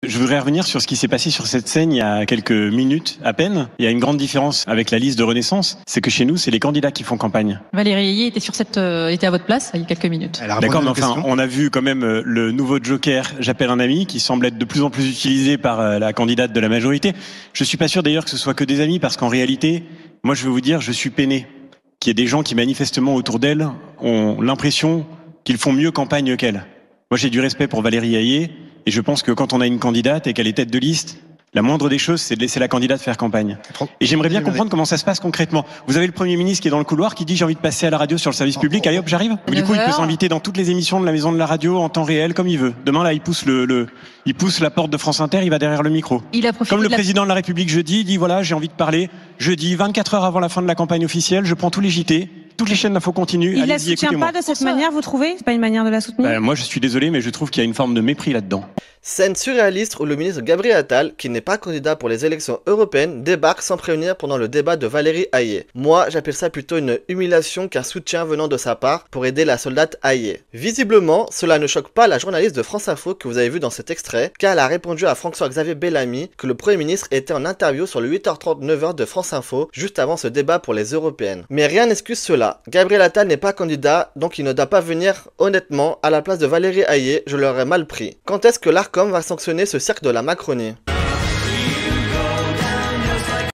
Je voudrais revenir sur ce qui s'est passé sur cette scène il y a quelques minutes à peine. Il y a une grande différence avec la liste de Renaissance, c'est que chez nous, c'est les candidats qui font campagne. Valérie Ayé était à votre place il y a quelques minutes. D'accord, mais enfin, on a vu quand même le nouveau joker « J'appelle un ami » qui semble être de plus en plus utilisé par la candidate de la majorité. Je suis pas sûr d'ailleurs que ce soit que des amis, parce qu'en réalité, moi je veux vous dire, je suis peiné qu'il y ait des gens qui manifestement autour d'elle ont l'impression qu'ils font mieux campagne qu'elle. Moi j'ai du respect pour Valérie Ayé, et je pense que quand on a une candidate et qu'elle est tête de liste, la moindre des choses, c'est de laisser la candidate faire campagne. Et j'aimerais bien comprendre comment ça se passe concrètement. Vous avez le Premier ministre qui est dans le couloir, qui dit « j'ai envie de passer à la radio sur le service public, allez hop, j'arrive ». Du coup, il peut s'inviter dans toutes les émissions de la Maison de la Radio en temps réel, comme il veut. Demain, là, il pousse il pousse la porte de France Inter, il va derrière le micro. Comme le président de la République jeudi, il dit « voilà, j'ai envie de parler. Jeudi, 24 heures avant la fin de la campagne officielle, je prends tous les JT. » Toutes les chaînes d'infos continuent. Il la soutient pas de cette manière, vous trouvez? C'est pas une manière de la soutenir? Moi, je suis désolé, mais je trouve qu'il y a une forme de mépris là-dedans. Scène surréaliste où le ministre Gabriel Attal, qui n'est pas candidat pour les élections européennes, débarque sans prévenir pendant le débat de Valérie Ayé. Moi, j'appelle ça plutôt une humiliation qu'un soutien venant de sa part pour aider la soldate Ayé. Visiblement, cela ne choque pas la journaliste de France Info que vous avez vu dans cet extrait, car elle a répondu à François-Xavier Bellamy que le Premier ministre était en interview sur le 8h30 9h de France Info, juste avant ce débat pour les européennes. Mais rien n'excuse cela. Gabriel Attal n'est pas candidat, donc il ne doit pas venir. Honnêtement, à la place de Valérie Ayé, je l'aurais mal pris. Quand est-ce que l'ARCOM va sanctionner ce cirque de la Macronie?